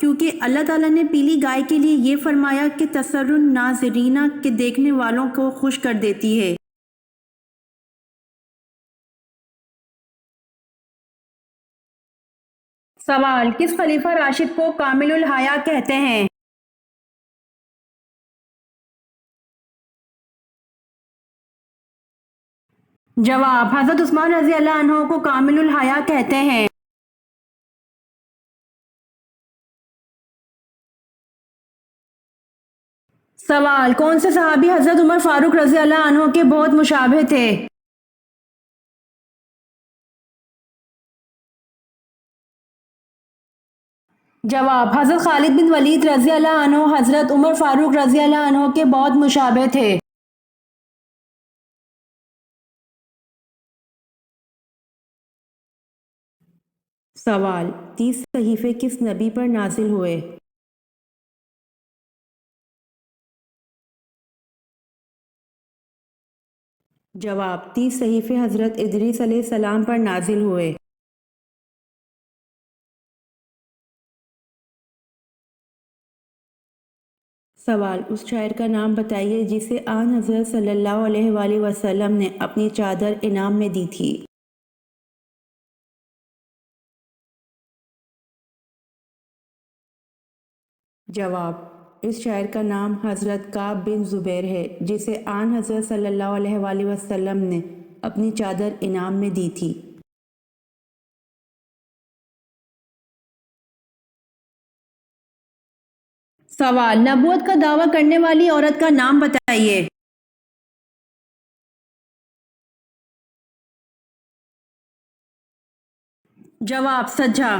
کیونکہ اللہ تعالیٰ نے پیلی گائے کے لیے یہ فرمایا کہ تسر الناظرین کے دیکھنے والوں کو خوش کر دیتی ہے۔ سوال، کس خلیفہ راشد کو کامل الحیا کہتے ہیں؟ جواب، حضرت عثمان رضی اللہ عنہ کو کامل الحیا کہتے ہیں۔ سوال، کون سے صحابی حضرت عمر فاروق رضی اللہ عنہ کے بہت مشابہ تھے؟ جواب، حضرت خالد بن ولید رضی اللہ عنہ حضرت عمر فاروق رضی اللہ عنہ کے بہت مشابہ تھے۔ سوال، 30 صحیفے کس نبی پر نازل ہوئے؟ جواب، 30 صحیفے حضرت ادریس علیہ السلام پر نازل ہوئے۔ سوال، اس شاعر کا نام بتائیے جسے آن حضرت صلی اللہ علیہ وآلہ وسلم نے اپنی چادر انعام میں دی تھی۔ جواب، اس شاعر کا نام حضرت کعب بن زبیر ہے جسے آن حضرت صلی اللہ علیہ وآلہ وسلم نے اپنی چادر انعام میں دی تھی۔ سوال، نبوت کا دعویٰ کرنے والی عورت کا نام بتائیے۔ جواب، سجا۔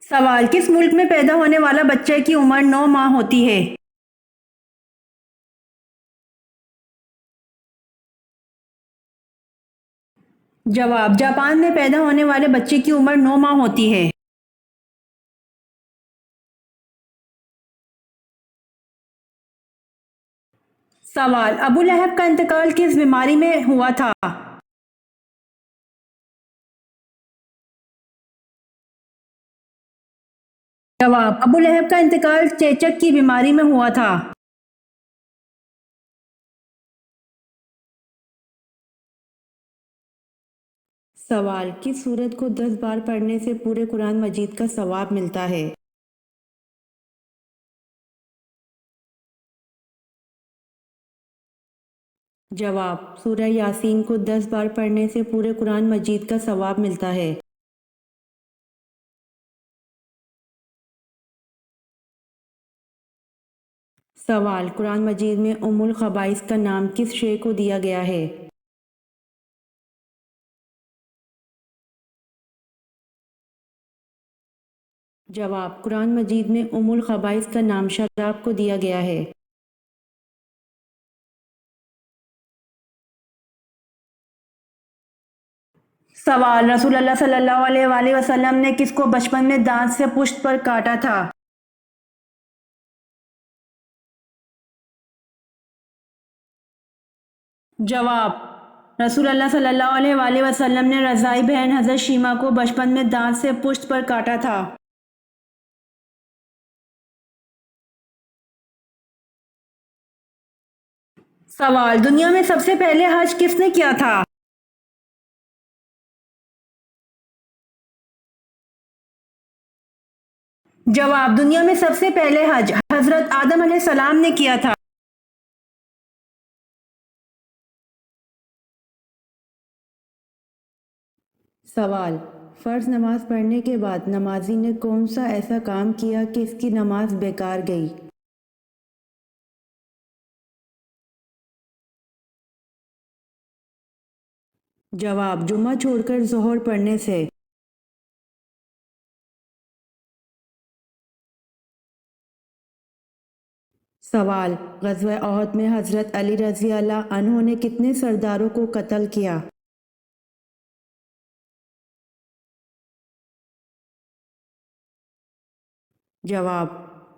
سوال، کس ملک میں پیدا ہونے والا بچے کی عمر 9 ماہ ہوتی ہے؟ جواب، جاپان میں پیدا ہونے والے بچے کی عمر 9 ماہ ہوتی ہے۔ سوال، ابو لہب کا انتقال کس بیماری میں ہوا تھا؟ جواب، ابو لہب کا انتقال چیچک کی بیماری میں ہوا تھا۔ سوال، کس سورت کو 10 بار پڑھنے سے پورے قرآن مجید کا ثواب ملتا ہے؟ جواب، سورہ یاسین کو 10 بار پڑھنے سے پورے قرآن مجید کا ثواب ملتا ہے۔ سوال، قرآن مجید میں ام الخبائث کا نام کس شے کو دیا گیا ہے؟ جواب، قرآن مجید میں ام الخبائث کا نام شراب کو دیا گیا ہے۔ سوال، رسول اللہ صلی اللہ علیہ وآلہ وسلم نے کس کو بچپن میں دانت سے پشت پر کاٹا تھا؟ جواب، رسول اللہ صلی اللہ علیہ وآلہ وسلم نے رضائی بہن حضرت شیمہ کو بچپن میں دانت سے پشت پر کاٹا تھا۔ سوال، دنیا میں سب سے پہلے حج کس نے کیا تھا؟ جواب، دنیا میں سب سے پہلے حج حضرت آدم علیہ السلام نے کیا تھا۔ سوال، فرض نماز پڑھنے کے بعد نمازی نے کون سا ایسا کام کیا کہ اس کی نماز بیکار گئی؟ جواب، جمعہ چھوڑ کر ظہر پڑھنے سے۔ سوال، غزوہ احد میں حضرت علی رضی اللہ عنہ نے کتنے سرداروں کو قتل کیا؟ جواب،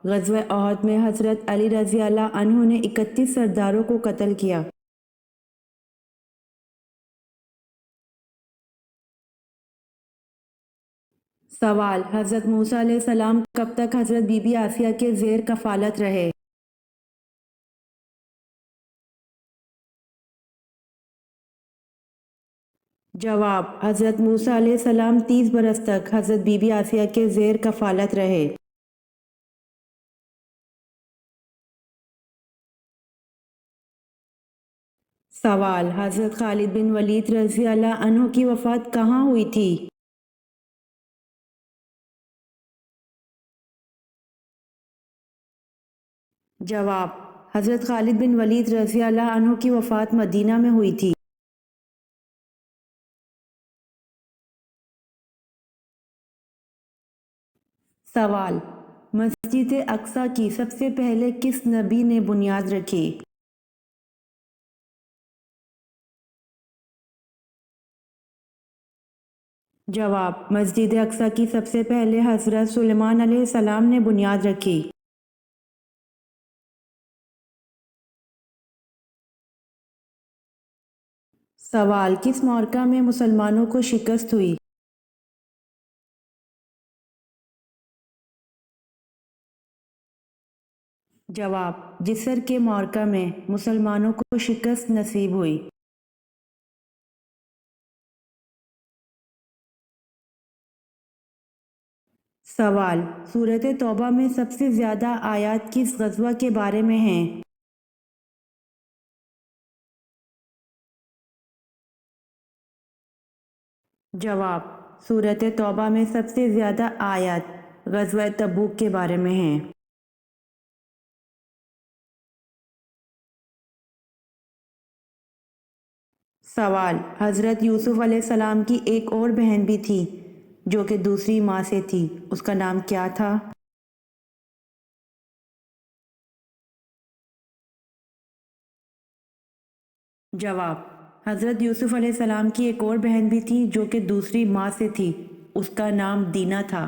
غزوہ احد میں حضرت علی رضی اللہ عنہ نے 31 سرداروں کو قتل کیا۔ سوال: حضرت موسیٰ علیہ السلام کب تک حضرت بی بی آسیہ کے زیر کفالت رہے؟ جواب: حضرت موسیٰ علیہ السلام 30 برس تک حضرت بی بی آسیہ کے زیر کفالت رہے۔ سوال: حضرت خالد بن ولید رضی اللہ عنہ کی وفات کہاں ہوئی تھی؟ جواب: حضرت خالد بن ولید رضی اللہ عنہ کی وفات مدینہ میں ہوئی تھی۔ سوال: مسجد اقصی کی سب سے پہلے کس نبی نے بنیاد رکھی؟ جواب: مسجد اقصی کی سب سے پہلے حضرت سلیمان علیہ السلام نے بنیاد رکھی۔ سوال: کس معرکہ میں مسلمانوں کو شکست ہوئی؟ جواب: جسر کے معرکہ میں مسلمانوں کو شکست نصیب ہوئی۔ سوال: سورۃ توبہ میں سب سے زیادہ آیات کس غزوہ کے بارے میں ہیں؟ جواب: سورۃ توبہ میں سب سے زیادہ آیات غزوہ تبوک کے بارے میں ہیں۔ سوال: حضرت یوسف علیہ السلام کی ایک اور بہن بھی تھی جو کہ دوسری ماں سے تھی، اس کا نام کیا تھا؟ جواب: حضرت یوسف علیہ السلام کی ایک اور بہن بھی تھی جو کہ دوسری ماں سے تھی، اس کا نام دینا تھا۔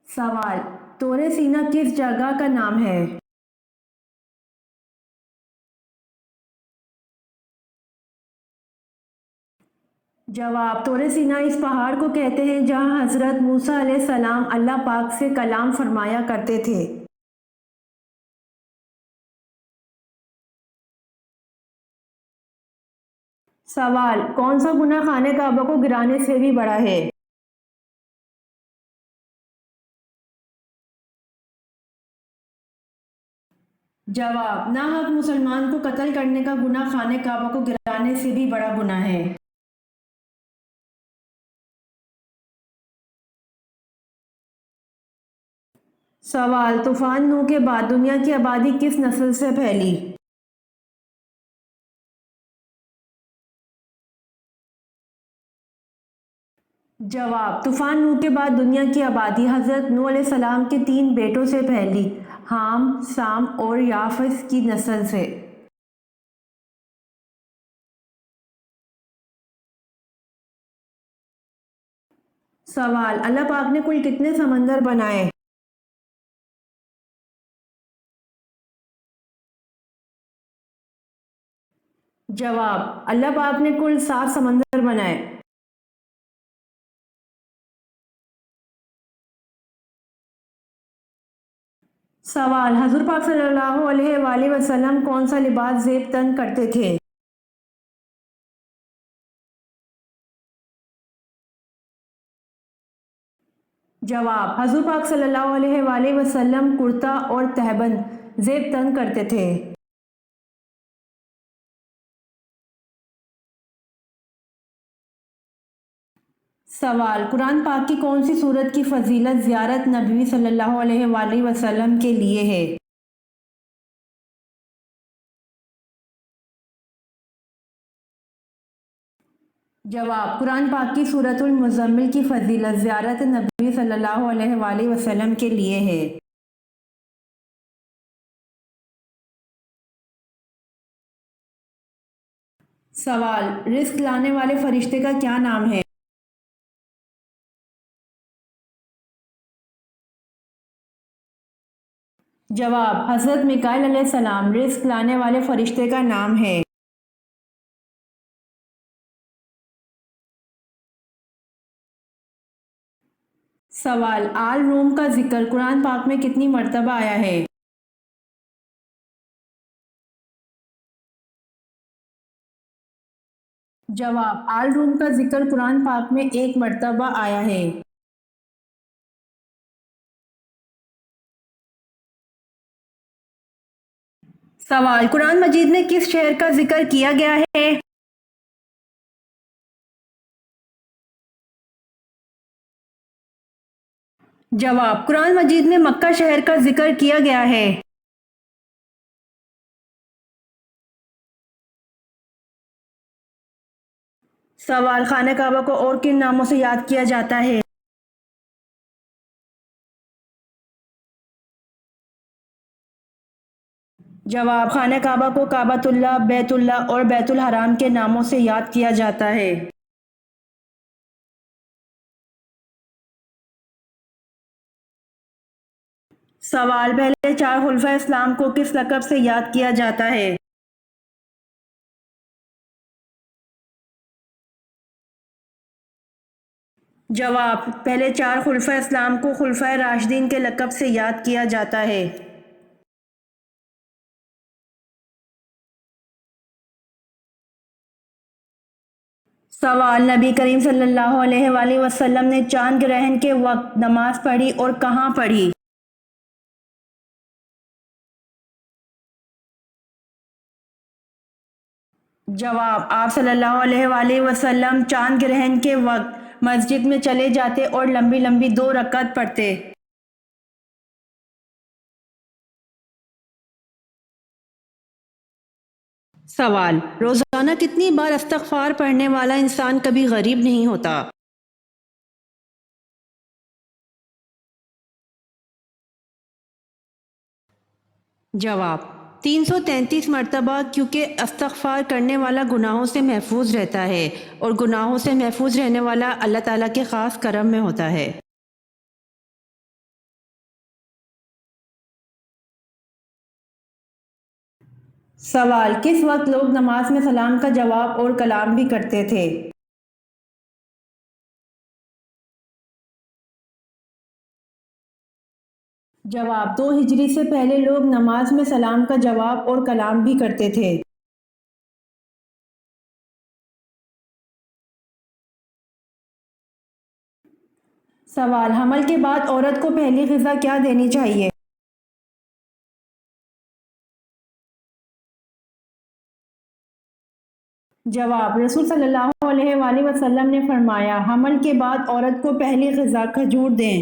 سوال: طور سینا کس جگہ کا نام ہے؟ جواب: طور سینا اس پہاڑ کو کہتے ہیں جہاں حضرت موسیٰ علیہ السلام اللہ پاک سے کلام فرمایا کرتے تھے۔ سوال: کون سا گناہ خانہ کعبہ کو گرانے سے بھی بڑا ہے؟ جواب: ناحق مسلمان کو قتل کرنے کا گناہ خانہ کعبہ کو گرانے سے بھی بڑا گناہ ہے۔ سوال: طوفان نوح کے بعد دنیا کی آبادی کس نسل سے پھیلی؟ جواب: طوفان نوح کے بعد دنیا کی آبادی حضرت نوح علیہ السلام کے 3 بیٹوں سے پھیلی، حام، سام اور یافس کی نسل سے۔ سوال: اللہ پاک نے کل کتنے سمندر بنائے؟ جواب: اللہ پاک نے کل 7 سمندر بنائے۔ سوال: حضور پاک صلی اللہ علیہ وآلہ وسلم کون سا لباس زیب تن کرتے تھے؟ جواب: حضور پاک صلی اللہ علیہ وآلہ وسلم کرتا اور تہبند زیب تن کرتے تھے۔ سوال: قرآن پاک کی کون سی سورت کی فضیلت زیارت نبوی صلی اللہ علیہ وآلہ وسلم کے لیے ہے؟ جواب: قرآن پاک کی سورۃ المزمل کی فضیلت زیارت نبوی صلی اللہ علیہ وآلہ وسلم کے لیے ہے۔ سوال: رزق لانے والے فرشتے کا کیا نام ہے؟ جواب: حضرت میکائیل علیہ السلام رزق لانے والے فرشتے کا نام ہے۔ سوال، آل روم کا ذکر قرآن پاک میں کتنی مرتبہ آیا ہے؟ جواب، آل روم کا ذکر قرآن پاک میں ایک مرتبہ آیا ہے۔ سوال، قرآن مجید میں کس شہر کا ذکر کیا گیا ہے؟ جواب، قرآن مجید میں مکہ شہر کا ذکر کیا گیا ہے۔ سوال، خانہ کعبہ کو اور کن ناموں سے یاد کیا جاتا ہے؟ جواب، خانہ کعبہ کو کعبۃ اللہ، بیت اللہ اور بیت الحرام کے ناموں سے یاد کیا جاتا ہے۔ سوال، پہلے چار خلفائے اسلام کو کس لقب سے یاد کیا جاتا ہے؟ جواب، پہلے چار خلفائے اسلام کو خلفائے راشدین کے لقب سے یاد کیا جاتا ہے۔ سوال، نبی کریم صلی اللہ علیہ وآلہ وسلم نے چاند گرہن کے وقت نماز پڑھی اور کہاں پڑھی؟ جواب، آپ صلی اللہ علیہ وآلہ وسلم چاند گرہن کے وقت مسجد میں چلے جاتے اور لمبی لمبی 2 رکعت پڑھتے۔ سوال، روزانہ کتنی بار استغفار پڑھنے والا انسان کبھی غریب نہیں ہوتا؟ جواب، 333 مرتبہ، کیونکہ استغفار کرنے والا گناہوں سے محفوظ رہتا ہے اور گناہوں سے محفوظ رہنے والا اللہ تعالیٰ کے خاص کرم میں ہوتا ہے۔ سوال، کس وقت لوگ نماز میں سلام کا جواب اور کلام بھی کرتے تھے؟ جواب، 2 ہجری سے پہلے لوگ نماز میں سلام کا جواب اور کلام بھی کرتے تھے۔ سوال، حمل کے بعد عورت کو پہلی غذا کیا دینی چاہیے؟ جواب، رسول صلی اللہ علیہ وآلہ وسلم نے فرمایا، حمل کے بعد عورت کو پہلی غذا کھجور دیں۔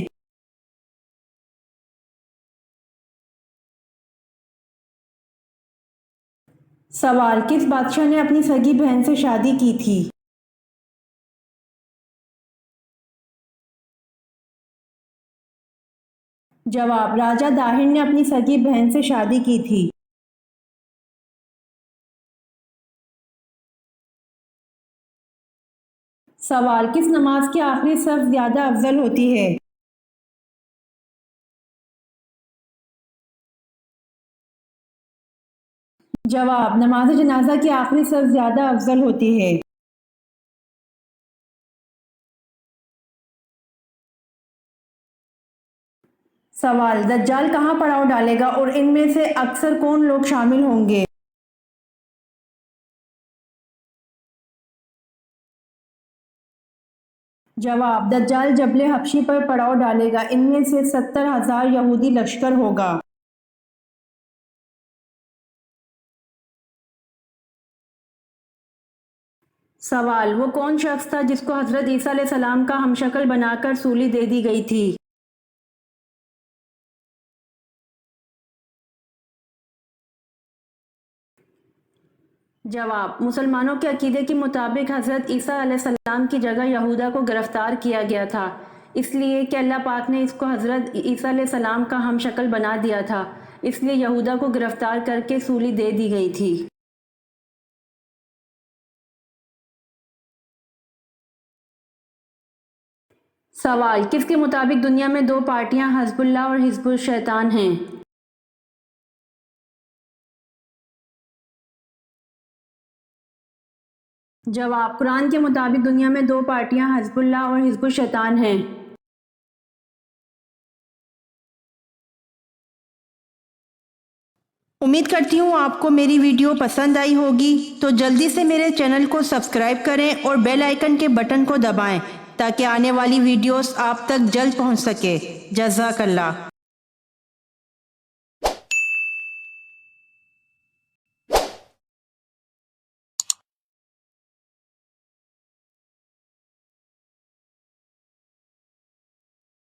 سوال، کس بادشاہ نے اپنی سگی بہن سے شادی کی تھی؟ جواب، راجہ داہر نے اپنی سگی بہن سے شادی کی تھی۔ سوال، کس نماز کی آخری صف زیادہ افضل ہوتی ہے؟ جواب، نماز جنازہ کی آخری صف زیادہ افضل ہوتی ہے۔ سوال، دجال کہاں پڑاؤ ڈالے گا اور ان میں سے اکثر کون لوگ شامل ہوں گے؟ جواب، دجال جبل حبشی پر پڑاؤ ڈالے گا، ان میں سے 70,000 یہودی لشکر ہوگا۔ سوال، وہ کون شخص تھا جس کو حضرت عیسیٰ علیہ السلام کا ہمشکل بنا کر سولی دے دی گئی تھی؟ جواب، مسلمانوں کے عقیدے کے مطابق حضرت عیسیٰ علیہ السلام کی جگہ یہودا کو گرفتار کیا گیا تھا، اس لیے کہ اللہ پاک نے اس کو حضرت عیسیٰ علیہ السلام کا ہم شکل بنا دیا تھا، اس لیے یہودا کو گرفتار کر کے سولی دے دی گئی تھی۔ سوال، کس کے مطابق دنیا میں 2 پارٹیاں حزب اللہ اور حزب الشیطان ہیں؟ جواب، قرآن کے مطابق دنیا میں 2 پارٹیاں حزب اللہ اور حزب الشیطان ہیں۔ امید کرتی ہوں آپ کو میری ویڈیو پسند آئی ہوگی، تو جلدی سے میرے چینل کو سبسکرائب کریں اور بیل آئیکن کے بٹن کو دبائیں تاکہ آنے والی ویڈیوز آپ تک جلد پہنچ سکے۔ جزاک اللہ۔